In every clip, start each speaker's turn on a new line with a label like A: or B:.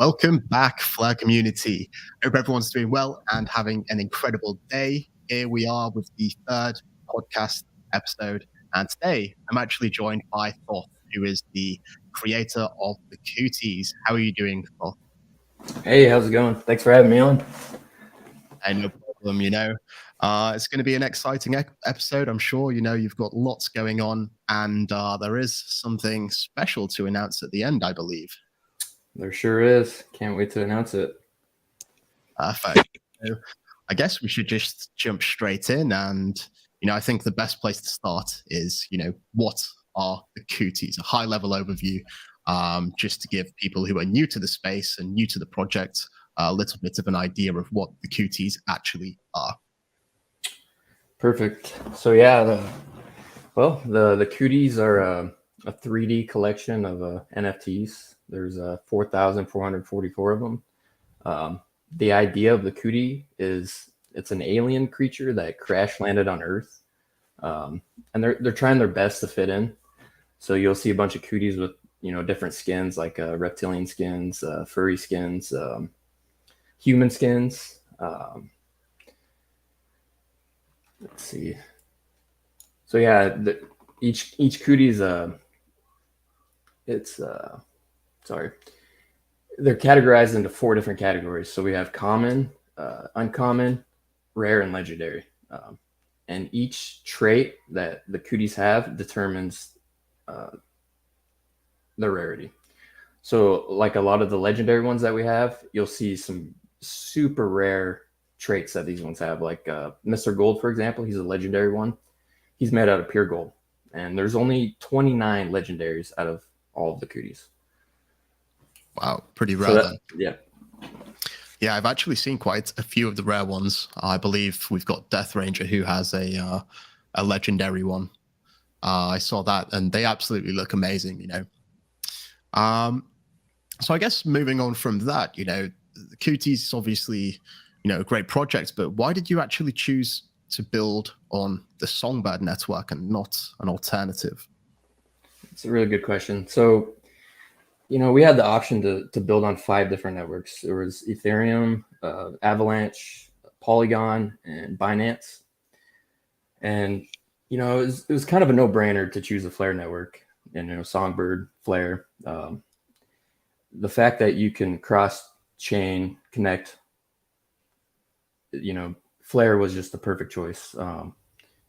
A: Welcome back, Flare community. Hope everyone's doing well and having an incredible day. Here we are with the third podcast episode, and today I'm actually joined by Thoth, who is the creator of the Cooties. How are you doing, Thoth?
B: Hey, how's it going? Thanks for having me on.
A: No problem. It's going to be an exciting episode. I'm sure you've got lots going on, and there is something special to announce at the end, I believe.
B: There sure is. Can't wait to announce it.
A: Perfect. So I guess we should just jump straight in. And, I think the best place to start is, what are the Cooties? A high-level overview, just to give people who are new to the space and new to the project a little bit of an idea of what the Cooties actually are.
B: Perfect. So yeah, the Cooties are a 3D collection of NFTs. There's 4,444 of them. The idea of the Cootie is it's an alien creature that crash landed on Earth, and they're trying their best to fit in. So you'll see a bunch of Cooties with different skins like reptilian skins, furry skins, human skins. Let's see. So yeah, each Cooties they're categorized into 4 different categories. So we have common, uncommon, rare, and legendary. And each trait that the Cooties have determines their rarity. So like a lot of the legendary ones that we have, you'll see some super rare traits that these ones have. Like Mr. Gold, for example, he's a legendary one. He's made out of pure gold. And there's only 29 legendaries out of all of the Cooties.
A: Wow, pretty rare then.
B: Yeah.
A: Yeah, I've actually seen quite a few of the rare ones. I believe we've got Death Ranger who has a legendary one. I saw that, and they absolutely look amazing, So I guess moving on from that, the Cooties is obviously, a great project, but why did you actually choose to build on the Songbird network and not an alternative?
B: It's a really good question. So, we had the option to build on 5 different networks. There was Ethereum, Avalanche, Polygon, and Binance. And, it was kind of a no-brainer to choose the Flare network and, Songbird, Flare. The fact that you can cross-chain connect, Flare was just the perfect choice.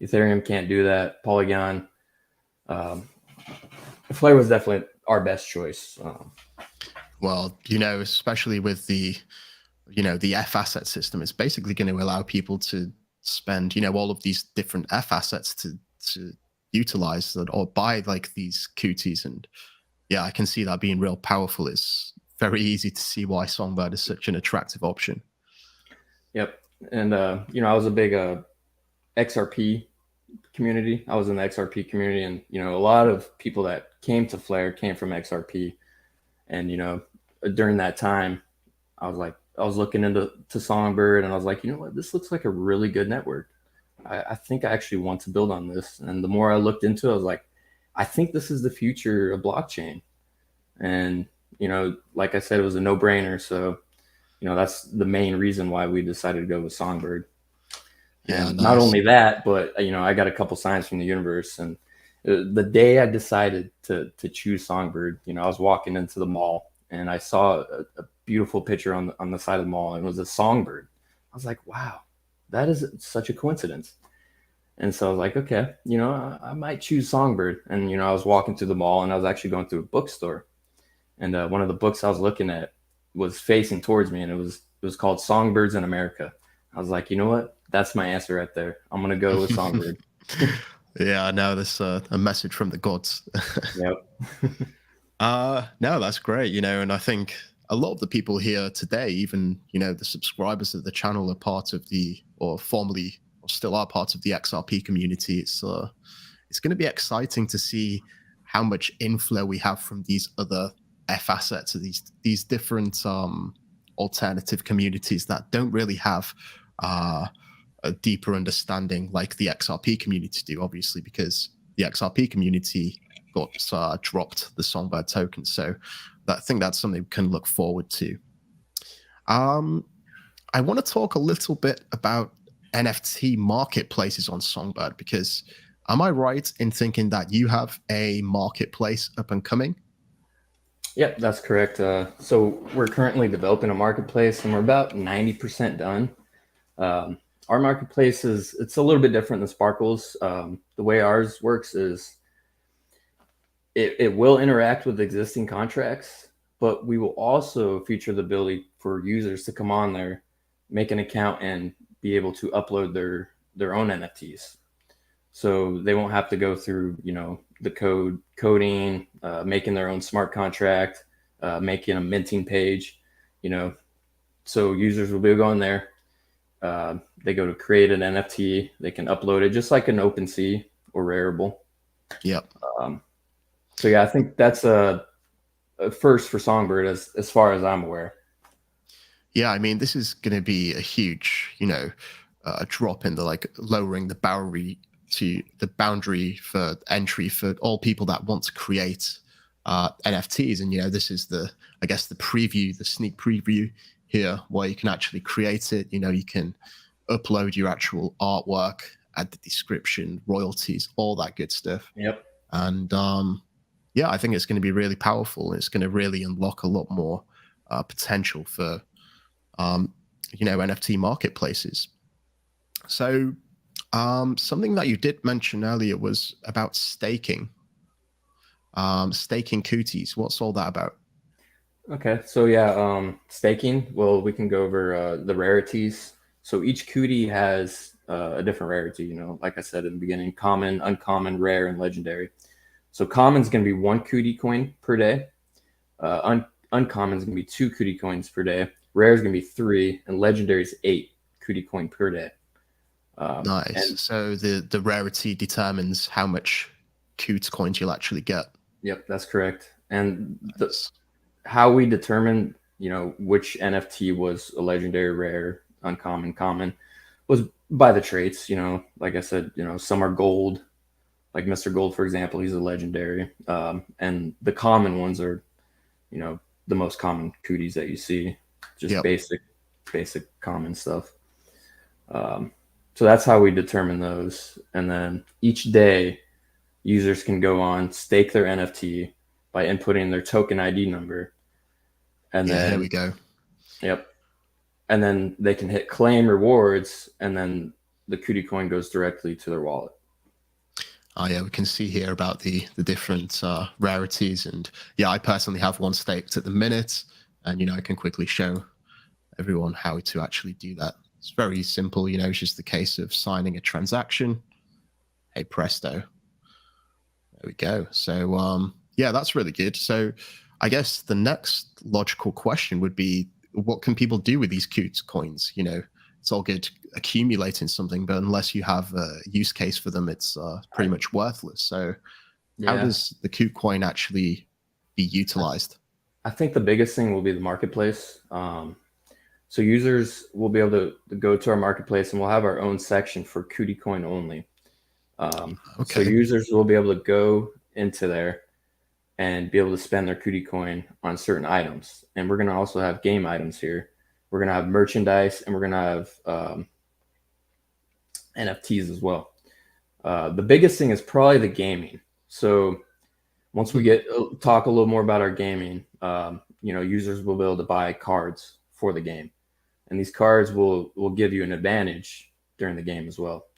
B: Ethereum can't do that. Polygon, Flare was definitely our best choice.
A: Well, especially with the F asset system, it's basically going to allow people to spend, all of these different F assets to utilize that or buy like these Cooties. And yeah, I can see that being real powerful. It's very easy to see why Songbird is such an attractive option.
B: Yep. And, I was a big XRP community. I was in the XRP community, and, a lot of people that came to Flare came from XRP. And, during that time, I was looking into Songbird, and I was like, what, this looks like a really good network. I think I actually want to build on this. And the more I looked into it, I was like, I think this is the future of blockchain. And, like I said, it was a no-brainer. So, that's the main reason why we decided to go with Songbird.
A: Yeah,
B: and
A: nice.
B: Not only that, but, I got a couple signs from the universe. And the day I decided to choose Songbird, I was walking into the mall and I saw a beautiful picture on the side of the mall, and it was a Songbird. I was like, wow, that is such a coincidence. And so I was like, okay, I might choose Songbird. And, I was walking through the mall, and I was actually going through a bookstore. And one of the books I was looking at was facing towards me, and it was called Songbirds in America. I was like, you know what? That's my answer right there. I'm going to go with Songbird.
A: Yeah, no, this a message from the gods.
B: Yep.
A: No, that's great, and I think a lot of the people here today, even, the subscribers of the channel are part of or formerly, or still are part of the XRP community. It's going to be exciting to see how much inflow we have from these other F assets, these different alternative communities that don't really have a deeper understanding like the XRP community do, obviously, because the XRP community got dropped the Songbird token. So I think that's something we can look forward to. Um, I want to talk a little bit about NFT marketplaces on Songbird, because am I right in thinking that you have a marketplace up and coming?
B: Yep, that's correct. So we're currently developing a marketplace, and we're about 90% done. Um, our marketplace it's a little bit different than Sparkle's. The way ours works is it will interact with existing contracts, but we will also feature the ability for users to come on there, make an account, and be able to upload their own NFTs. So they won't have to go through, the coding, making their own smart contract, making a minting page, you know. So users will be going there. They go to create an NFT. They can upload it just like an OpenSea or Rarible.
A: Yep.
B: Um, so yeah, I think that's a first for Songbird as far as I'm aware.
A: Yeah, I mean, this is going to be a huge, drop in the like lowering the boundary for entry for all people that want to create NFTs. And this is I guess the preview, the sneak preview here, where you can actually create it. You can upload your actual artwork, add the description, royalties, all that good stuff.
B: Yep.
A: And yeah, I think it's going to be really powerful. It's going to really unlock a lot more potential for NFT marketplaces. So something that you did mention earlier was about staking. Staking Cooties. What's all that about?
B: Okay, so yeah, staking. Well, we can go over the rarities. So each Cootie has a different rarity. Like I said in the beginning, common, uncommon, rare, and legendary. So common is going to be 1 Cootie coin per day. Uncommon is going to be 2 Cootie coins per day. Rare is going to be 3, and legendary is 8 Cootie coin per day.
A: Nice. So the rarity determines how much Cootie coins you'll actually get.
B: Yep, that's correct. And how we determine, which NFT was a legendary, rare, uncommon, common, was by the traits. Like I said, some are gold, like Mr. Gold, for example, he's a legendary. And the common ones are, the most common cooties that you see, just
A: Yep.
B: basic common stuff. So that's how we determine those. And then each day, users can go on, stake their NFT by inputting their token ID number. And then
A: here we go.
B: Yep. And then they can hit claim rewards, and then the Cootie coin goes directly to their wallet.
A: Oh yeah, we can see here about the different rarities, and yeah, I personally have one staked at the minute, and I can quickly show everyone how to actually do that. It's very simple, it's just the case of signing a transaction. Hey presto, there we go. So yeah, that's really good. So I guess the next logical question would be, what can people do with these Cootie coins? It's all good accumulating something, but unless you have a use case for them, it's pretty much worthless. So how does the Cootie coin actually be utilized?
B: I think the biggest thing will be the marketplace. So users will be able to go to our marketplace, and we'll have our own section for Cootie coin only. So users will be able to go into there and be able to spend their Cootie coin on certain items. And we're going to also have game items here. We're going to have merchandise, and we're going to have NFTs as well. The biggest thing is probably the gaming. So once we talk a little more about our gaming, users will be able to buy cards for the game. And these cards will give you an advantage during the game as well.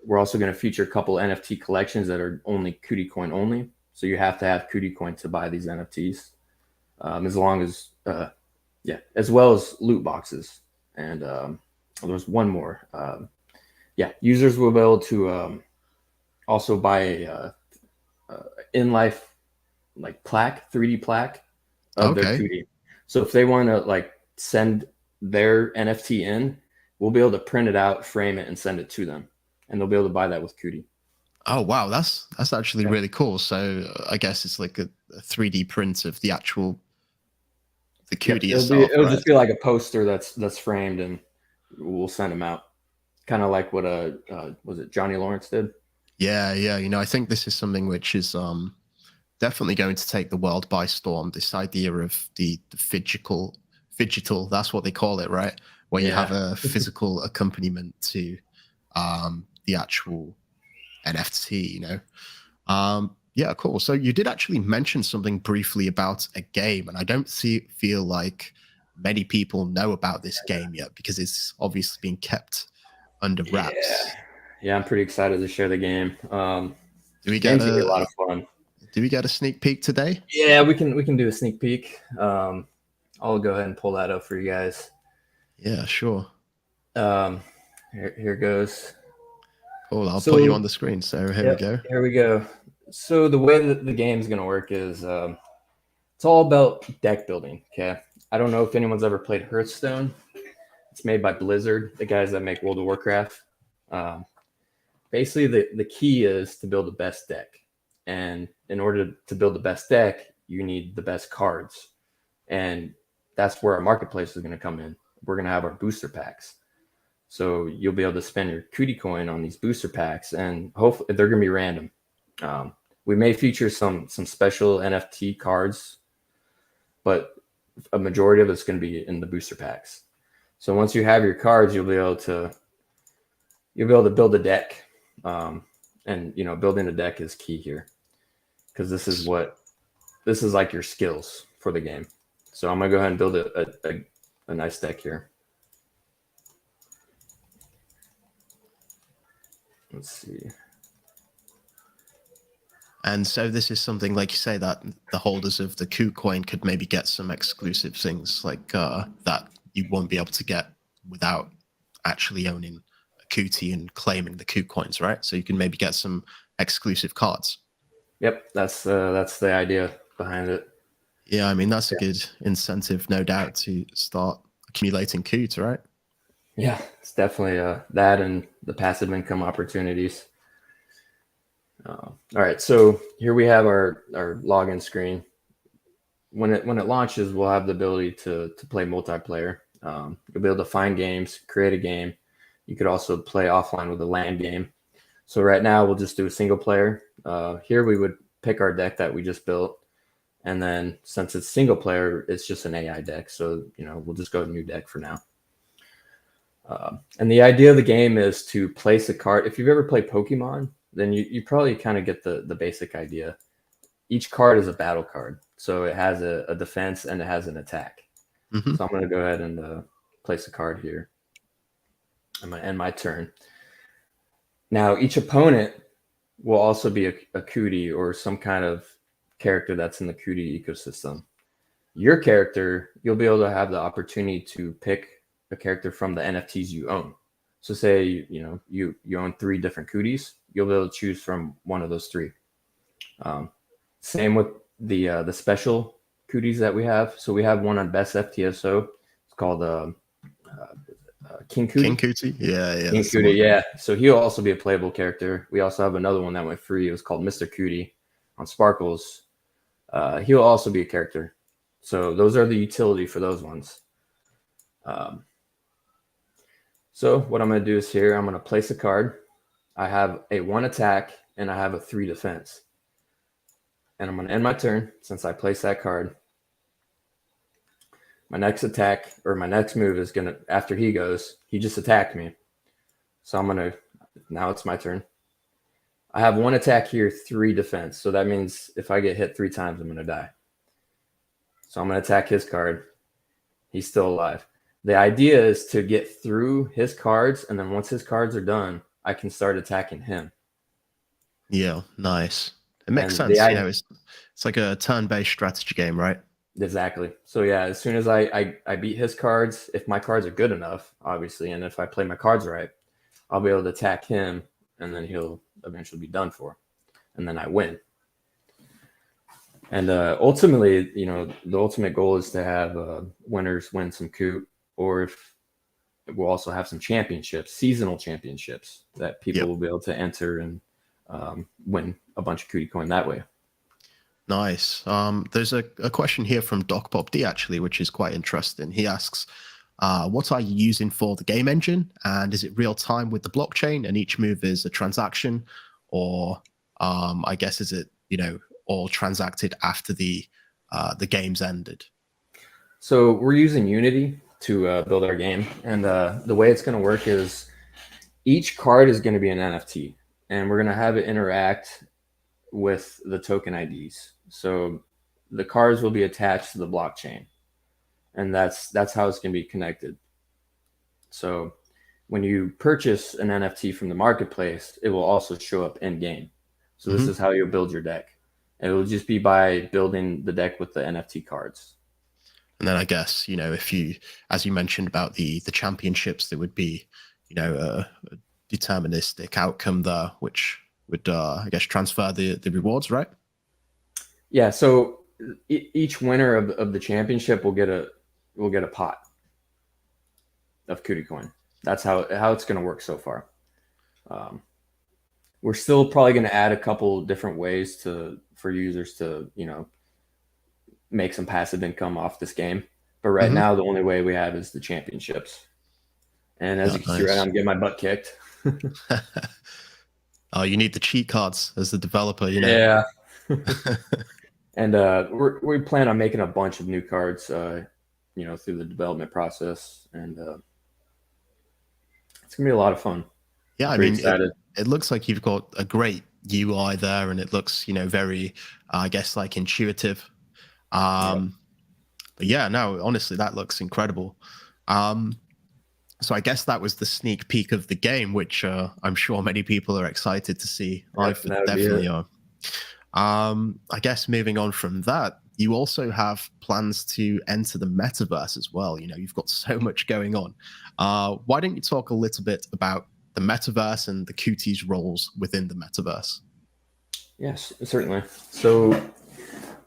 B: We're also going to feature a couple NFT collections that are only Cootie coin only. So you have to have Cootie coin to buy these NFTs, as well as loot boxes. And there's one more. Users will be able to also buy in-life plaque, 3D plaque of their Cootie. So if they want to send their NFT in, we'll be able to print it out, frame it, and send it to them, and they'll be able to buy that with Cootie.
A: Oh wow, that's actually really cool. So I guess it's like a 3D print of the Cootie itself.
B: It'll just be like a poster that's framed, and we'll send them out. Kind of like what was it Johnny Lawrence did?
A: Yeah. I think this is something which is definitely going to take the world by storm. This idea of the phygital, that's what they call it, right? Where you have a physical accompaniment to the actual NFT, you know. Yeah, cool. So you did actually mention something briefly about a game, and I don't feel like many people know about this game yet because it's obviously being kept under wraps.
B: Yeah, I'm pretty excited to share the game.
A: Do we get
B: Game's gonna be a lot of fun.
A: Do we get a sneak peek today?
B: Yeah, we can do a sneak peek. I'll go ahead and pull that up for you guys.
A: Yeah, sure.
B: Here goes.
A: Cool. I'll put you on the screen. So here we go.
B: Here we go. So the way that the game's gonna work is it's all about deck building. Okay. I don't know if anyone's ever played Hearthstone. It's made by Blizzard, the guys that make World of Warcraft. Basically, the key is to build the best deck. And in order to build the best deck, you need the best cards. And that's where our marketplace is going to come in. We're going to have our booster packs. So you'll be able to spend your Cootie Coin on these booster packs, and hopefully they're going to be random. We may feature some special NFT cards, but a majority of it's going to be in the booster packs. So once you have your cards, you'll be able to build a deck. And building a deck is key here, because this is like your skills for the game. So I'm gonna go ahead and build a nice deck here. Let's see.
A: And so this is something, like you say, that the holders of the Cootie Coin could maybe get some exclusive things like that you won't be able to get without actually owning a Cootie and claiming the Cootie Coins, right? So you can maybe get some exclusive cards.
B: Yep, that's the idea behind it.
A: Yeah, I mean, that's a good incentive, no doubt, to start accumulating Cootie, right?
B: Yeah, it's definitely that and the passive income opportunities. All right, so here we have our login screen. When it launches, we'll have the ability to play multiplayer. You'll be able to find games, create a game. You could also play offline with a LAN game. So right now we'll just do a single player. Here we would pick our deck that we just built. And then since it's single player, it's just an AI deck. So, we'll just go with new deck for now. And the idea of the game is to place a card. If you've ever played Pokemon, then you probably kind of get the basic idea. Each card is a battle card. So it has a defense and it has an attack. Mm-hmm. So I'm going to go ahead and place a card here. I'm going to end my turn. Now, each opponent will also be a Cootie or some kind of character that's in the Cootie ecosystem. Your character, you'll be able to have the opportunity to pick a character from the NFTs you own. So say, you own 3 different Cooties, you'll be able to choose from one of those 3. Same with the special Cooties that we have. So we have one on Best FTSO. It's called King Cootie.
A: King Cootie? Yeah.
B: King Cootie, yeah. So he'll also be a playable character. We also have another one that went free. It was called Mr. Cootie on Sparkles. He'll also be a character. So those are the utility for those ones. So what I'm going to do is here, I'm going to place a card. I have a 1 attack and I have a 3 defense. And I'm going to end my turn since I placed that card. My next attack or my next move is going to, after he goes, he just attacked me. So I'm going to, now it's my turn. I have 1 attack here, 3 defense. So that means if I get hit 3 times, I'm going to die. So I'm going to attack his card. He's still alive. The idea is to get through his cards, and then once his cards are done, I can start attacking him.
A: Yeah, nice. It makes sense. It's like a turn-based strategy game, right?
B: Exactly. So yeah, as soon as I beat his cards, if my cards are good enough, obviously, and if I play my cards right, I'll be able to attack him, and then he'll eventually be done for, and then I win. And ultimately, the ultimate goal is to have winners win some Coot, or if we'll also have some championships, seasonal championships that people will be able to enter and win a bunch of Cootie Coin that way.
A: Nice. There's a question here from Doc Bob D, actually, which is quite interesting. He asks, what are you using for the game engine? And is it real time with the blockchain and each move is a transaction? Or I guess, is it, all transacted after the games ended?
B: So we're using Unity to build our game, and the way it's going to work is each card is going to be an NFT, and we're going to have it interact with the token IDs. So the cards will be attached to the blockchain, and that's how it's going to be connected. So when you purchase an NFT from the marketplace, it will also show up in game. So this is how you'll build your deck. And it will just be by building the deck with the NFT cards.
A: And then I guess, if you, as you mentioned about the championships, there would be, a deterministic outcome there, which would, I guess, transfer the rewards, right?
B: Yeah. So each winner of the championship will get a pot of Cootie Coin. That's how it's going to work so far. We're still probably going to add a couple different ways for users to, make some passive income off this game. But right now, the only way we have is the championships. And as you can see right now, I'm getting my butt kicked.
A: Oh, you need the cheat cards as the developer,
B: Yeah. And we plan on making a bunch of new cards, through the development process. And it's going to be a lot of fun.
A: Yeah, I mean, it looks like you've got a great UI there, and it looks, very, I guess, like intuitive. But yeah, no, honestly, that looks incredible. So I guess that was the sneak peek of the game, which I'm sure many people are excited to see. I definitely are. I guess moving on from that, you also have plans to enter the metaverse as well. You've got so much going on. Why don't you talk a little bit about the metaverse and the Cooties roles within the metaverse?
B: Yes, certainly. So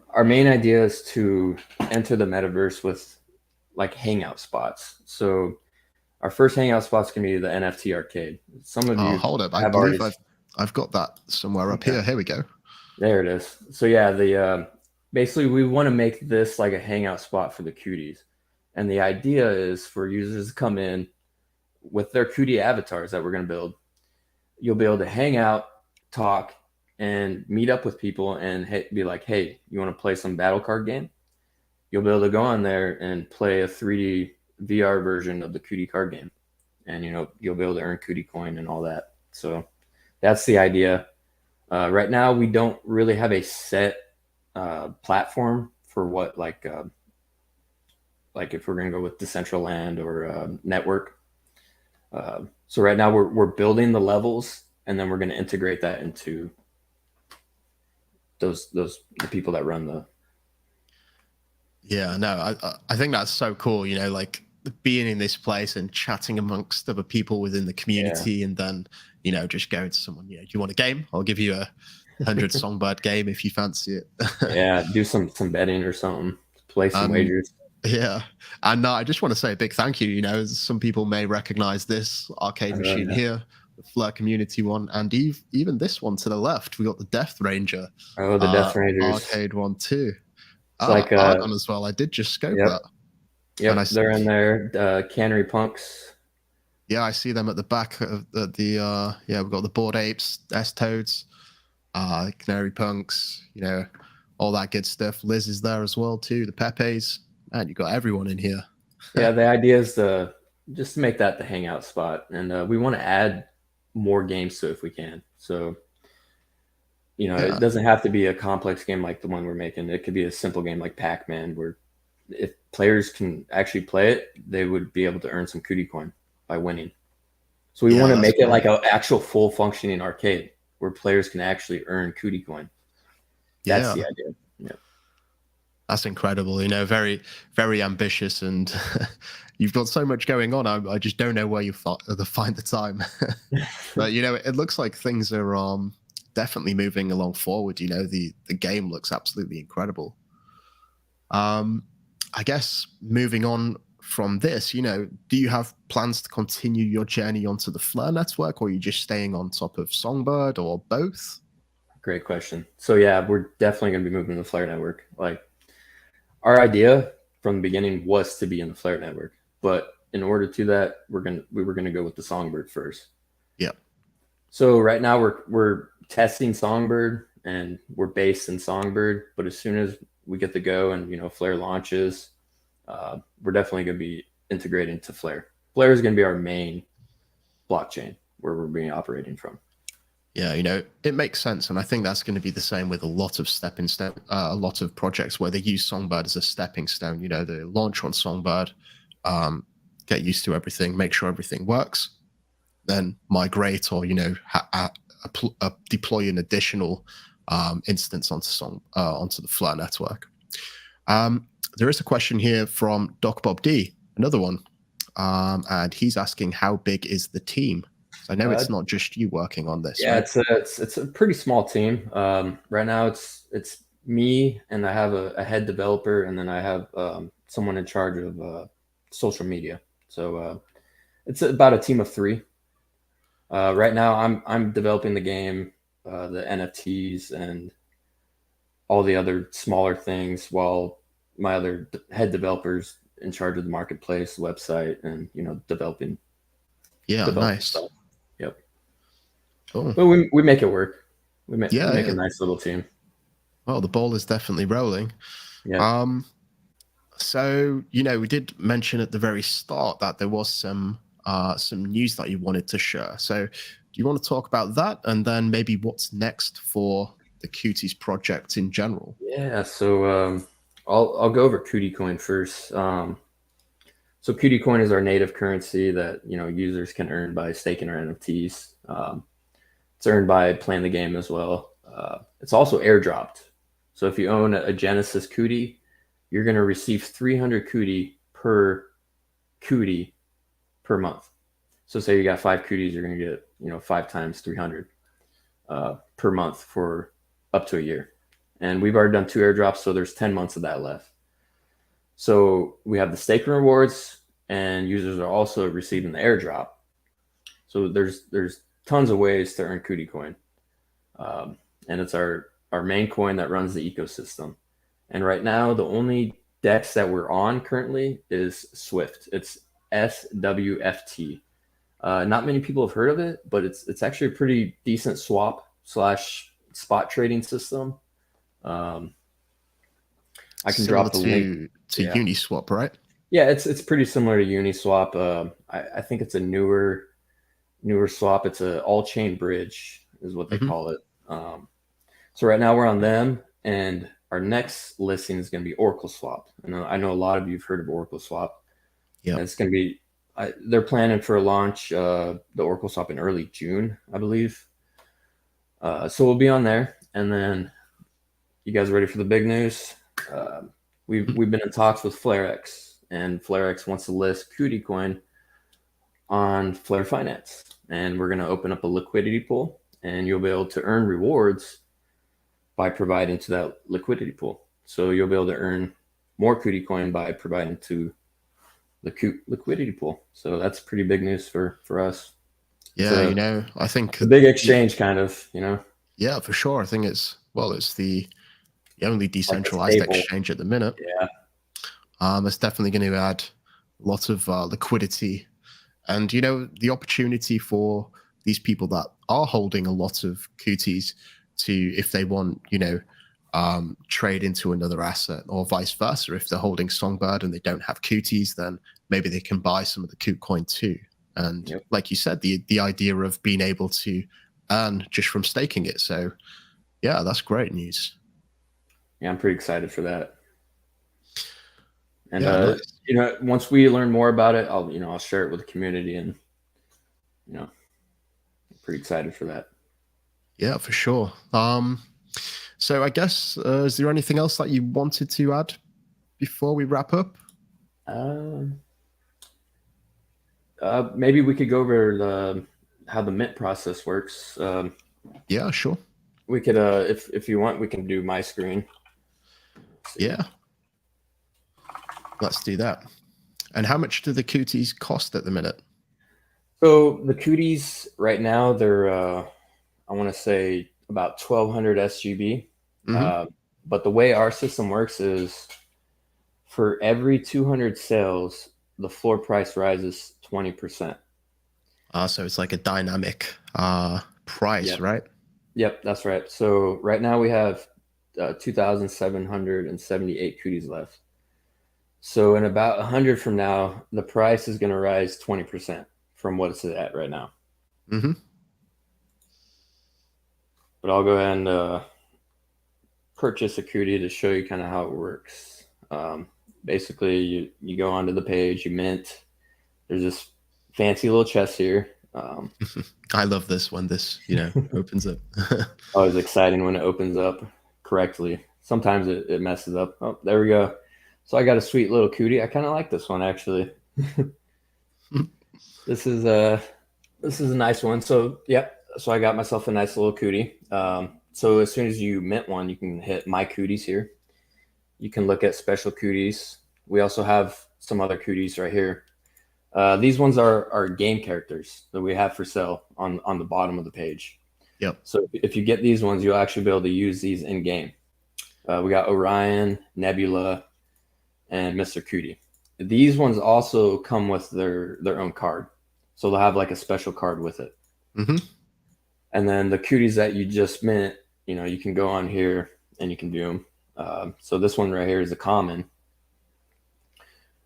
B: our main idea is to enter the metaverse with like hangout spots. So our first hangout spot's gonna be the NFT arcade. Some of you
A: hold up, I believe I've got that somewhere up here. Here we go.
B: There it is. So yeah, the basically we want to make this like a hangout spot for the Cooties, and the idea is for users to come in with their Cootie avatars that we're going to build. You'll be able to hang out, talk, and meet up with people and be like, hey, you want to play some battle card game? You'll be able to go on there and play a 3D VR version of the Cootie card game. And, you'll be able to earn Cootie Coin and all that. So that's the idea. Right now, we don't really have a set platform for what, like if we're going to go with Decentraland or network. So right now we're building the levels, and then we're going to integrate that into the people that run the.
A: Yeah, no, I think that's so cool. Like being in this place and chatting amongst other people within the community, and then just going to someone. Do you want a game? I'll give you a 100 Songbird game if you fancy it.
B: Yeah, do some betting or something. Play some wagers.
A: Yeah, and I just want to say a big thank you. Some people may recognize this arcade machine here, the Fleur Community one, and even this one to the left. We got the Death Ranger.
B: Oh, the Death Rangers
A: arcade one too.
B: Like
A: Argon as well. I did just scope that.
B: Yeah, they're in there. Cannery Punks.
A: Yeah, I see them at the back of the we've got the Bored Apes, S-Toads, Canary Punks, all that good stuff. Liz is there as well too, the Pepes. Man, you got everyone in here.
B: Yeah, the idea is just to make that the hangout spot, and we want to add more games to it if we can. So, it doesn't have to be a complex game like the one we're making. It could be a simple game like Pac-Man, where if players can actually play it, they would be able to earn some Cootie Coin by winning. So we want to make it like an actual full functioning arcade where players can actually earn Cootie Coin. That's the idea. Yeah.
A: That's incredible. Very, very ambitious, and you've got so much going on. I just don't know where you find the time. But it looks like things are definitely moving along forward. The game looks absolutely incredible. I guess moving on from this, do you have plans to continue your journey onto the Fleur network, or are you just staying on top of Songbird, or both?
B: Great question. So yeah, we're definitely going to be moving to the Fleur network. Like, our idea from the beginning was to be in the Fleur network, but in order to that, we were gonna go with the Songbird first.
A: Yeah.
B: So right now we're testing Songbird, and we're based in Songbird. But as soon as we get the go and Flare launches, we're definitely going to be integrating to Flare. Flare is going to be our main blockchain where we're being operating from.
A: Yeah, it makes sense, and I think that's going to be the same with a lot of a lot of projects where they use Songbird as a stepping stone. They launch on Songbird, get used to everything, make sure everything works, then migrate or deploy an additional instance onto the Flare network. There is a question here from Doc Bob D, another one, and he's asking, how big is the team? I know it's not just you working on this.
B: Yeah,
A: right?
B: it's a pretty small team. Right now, it's me, and I have a head developer, and then I have someone in charge of social media. So it's about a team of 3. Right now, I'm developing the game, the NFTs, and all the other smaller things, while my other head developers in charge of the marketplace, website, and developing.
A: Yeah, nice.
B: Stuff. Yep.
A: Cool.
B: But we make it work. We make a nice little team.
A: Well, the ball is definitely rolling.
B: Yeah.
A: So we did mention at the very start that there was some news that you wanted to share. So do you want to talk about that, and then maybe what's next for the Cooties project in general?
B: Yeah. So I'll go over Cootie Coin first. So Cootie Coin is our native currency that users can earn by staking our NFTs. It's earned by playing the game as well. It's also airdropped. So if you own a Genesis Cootie, you're going to receive 300 Cootie per month. So say you got 5 Cooties, you're going to get 5 times 300 per month for up to a year. And we've already done 2 airdrops, so there's 10 months of that left. So we have the staking rewards, and users are also receiving the airdrop. So there's tons of ways to earn Cootie Coin, and it's our main coin that runs the ecosystem. And right now, the only DEX that we're on currently is Swift. It's SWFT. Not many people have heard of it, but it's actually a pretty decent swap/spot trading system. I can drop the link
A: to Uniswap, right?
B: Yeah, it's pretty similar to Uniswap. I think it's a newer swap. It's a all-chain bridge is what they call it. So right now we're on them, and our next listing is going to be Oracle Swap. And I know a lot of you have heard of Oracle Swap. Yeah, it's going to be. They're planning for a launch the Oracle Swap in early June, I believe. So we'll be on there, and then you guys ready for the big news? We've been in talks with FlareX, and FlareX wants to list Cootie Coin on Flare Finance, and we're going to open up a liquidity pool, and you'll be able to earn rewards by providing to that liquidity pool. So you'll be able to earn more Cootie Coin by providing to the liquidity pool. So that's pretty big news for us.
A: Yeah, so, I think
B: the big exchange kind of,
A: Yeah, for sure. I think it's the only decentralized exchange at the minute.
B: Yeah.
A: It's definitely going to add lots of liquidity, and the opportunity for these people that are holding a lot of Cooties to, if they want, trade into another asset, or vice versa. If they're holding Songbird and they don't have Cooties, then maybe they can buy some of the Cootie Coin too. And like you said, the idea of being able to earn just from staking it. So yeah, that's great news.
B: Yeah, I'm pretty excited for that. And
A: nice.
B: Once we learn more about it, I'll share it with the community, and I'm pretty excited for that.
A: Yeah, for sure. So I guess is there anything else that you wanted to add before we wrap up?
B: Maybe we could go over how the mint process works.
A: Yeah, sure.
B: We could, if you want, we can do my screen.
A: Yeah. Let's do that. And how much do the Cooties cost at the minute?
B: So the Cooties right now, they're, I want to say about 1,200 SGB. But the way our system works is for every 200 sales, the floor price rises 20%.
A: So it's like a dynamic price, right?
B: Yep, that's right. So right now we have 2,778 cooties left. So in about 100 from now, the price is going to rise 20% from what it's at right now.
A: Mm-hmm.
B: But I'll go ahead and purchase a cootie to show you kind of how it works. Basically, you go onto the page, you mint. There's this fancy little chest here.
A: I love this when this, opens up.
B: Always exciting when it opens up correctly. Sometimes it messes up. Oh, there we go. So I got a sweet little cootie. I kind of like this one actually. This is a nice one. So yep. So I got myself a nice little cootie. So as soon as you mint one, you can hit my cooties here. You can look at special cooties. We also have some other cooties right here. These ones are game characters that we have for sale on the bottom of the page.
A: Yep.
B: So if you get these ones, you'll actually be able to use these in game. We got Orion, Nebula, and Mr. Cootie. These ones also come with their own card. So they'll have like a special card with it.
A: Mm-hmm.
B: And then the cooties that you just mint, you can go on here and you can do them. So this one right here is a common.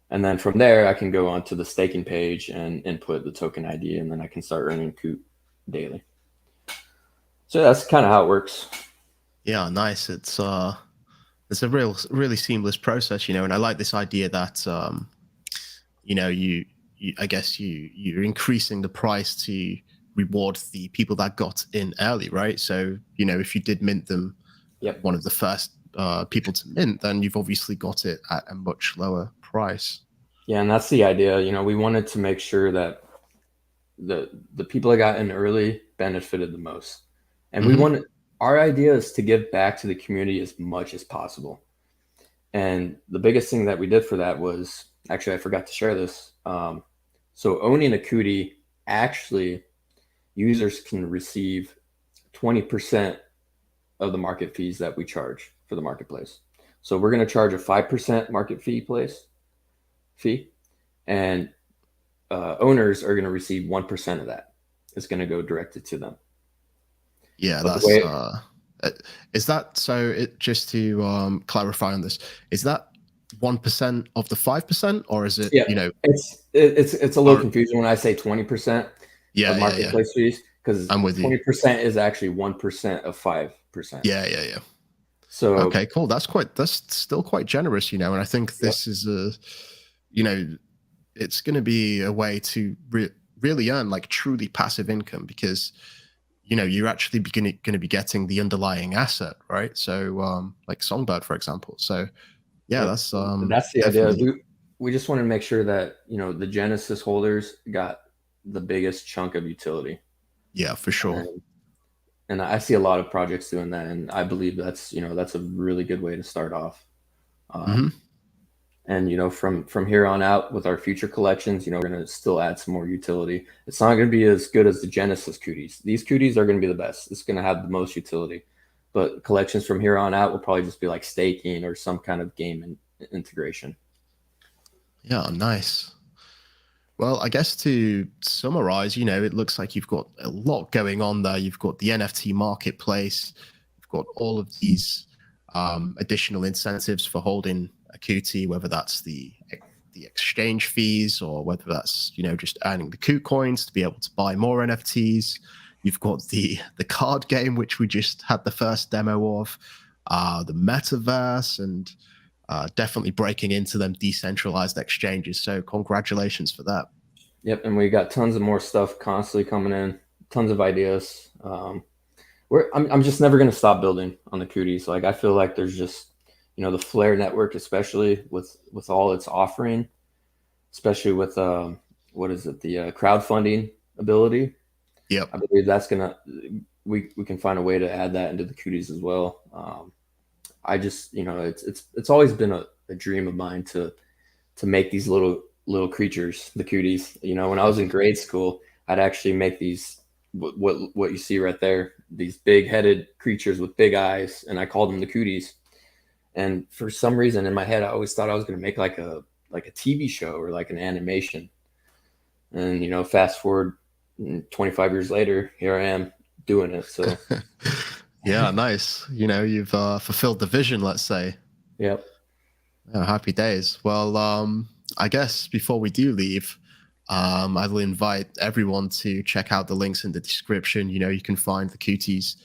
B: And then from there, I can go onto the staking page and input the token ID, and then I can start earning Coot daily. So that's kind of how it works.
A: Yeah, nice. It's a really seamless process, and I like this idea that I guess you're increasing the price to reward the people that got in early, right? So if you did mint them,
B: yep,
A: one of the first people to mint, then you've obviously got it at a much lower price.
B: Yeah, and that's the idea. We wanted to make sure that the people that got in early benefited the most, and
A: Mm-hmm.
B: our idea is to give back to the community as much as possible. And the biggest thing that we did for that was, actually, I forgot to share this. So owning a Cootie, actually, users can receive 20% of the market fees that we charge for the marketplace. So we're going to charge a 5% market fee, and owners are going to receive 1% of that. It's going to go directed to them.
A: Yeah,
B: But
A: is that so? It just to clarify on this, is that 1% of the 5%, or is it?
B: Yeah, it's a little confusing when I say 20%
A: Yeah,
B: of marketplace fees, because
A: I'm with
B: 20% is actually 1% of 5%.
A: Yeah.
B: So
A: okay, cool. That's still quite generous, and I think this is it's going to be a way to really earn like truly passive income, because you're actually going to be getting the underlying asset, right? So like Songbird, for example. So yeah,
B: yep.
A: that's
B: the idea. We just wanted to make sure that the Genesis holders got the biggest chunk of utility.
A: Yeah, for sure.
B: And I see a lot of projects doing that, and I believe that's a really good way to start off. And from here on out with our future collections, we're going to still add some more utility. It's not going to be as good as the Genesis Cooties. These Cooties are going to be the best. It's going to have the most utility. But collections from here on out will probably just be like staking or some kind of game integration.
A: Yeah, nice. Well, I guess to summarize, it looks like you've got a lot going on there. You've got the NFT marketplace. You've got all of these additional incentives for holding a Cootie, whether that's the exchange fees or whether that's just earning the Cootie Coins to be able to buy more NFTs. You've got the card game, which we just had the first demo of, the Metaverse, and definitely breaking into them decentralized exchanges. So congratulations for that.
B: Yep, and we got tons of more stuff constantly coming in, tons of ideas. I'm just never going to stop building on the Cooties. Like, I feel like there's just the Flare network, especially with all its offering, especially with the crowdfunding ability.
A: Yep.
B: I believe that's we can find a way to add that into the Cooties as well. I just it's always been a dream of mine to make these little creatures, the Cooties. When I was in grade school, I'd actually make these what you see right there, these big headed creatures with big eyes, and I called them the Cooties. And for some reason in my head, I always thought I was going to make like a TV show or like an animation. And fast forward 25 years later, here I am doing it. So
A: Yeah, nice. You know, you've fulfilled the vision, let's say.
B: yep.
A: Oh, happy days. Well, I guess before we do leave, I will invite everyone to check out the links in the description. You know, you can find the Cooties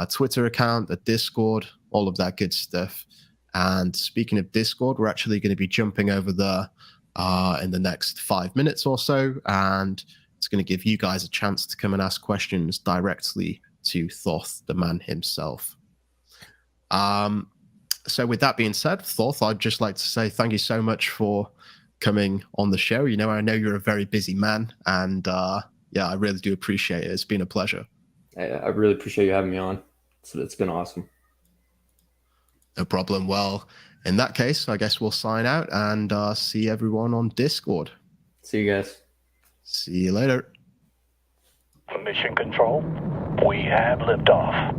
A: Twitter account, the Discord, all of that good stuff. And speaking of Discord, we're actually going to be jumping over there in the next 5 minutes or so. And it's going to give you guys a chance to come and ask questions directly to Thoth, the man himself. So with that being said, Thoth, I'd just like to say thank you so much for coming on the show. You know, I know you're a very busy man, and yeah, I really do appreciate it. It's been a pleasure.
B: I really appreciate you having me on. It's been awesome.
A: No problem. Well, in that case, I guess we'll sign out and see everyone on Discord.
B: See you guys.
A: See you later.
C: For mission control, we have liftoff.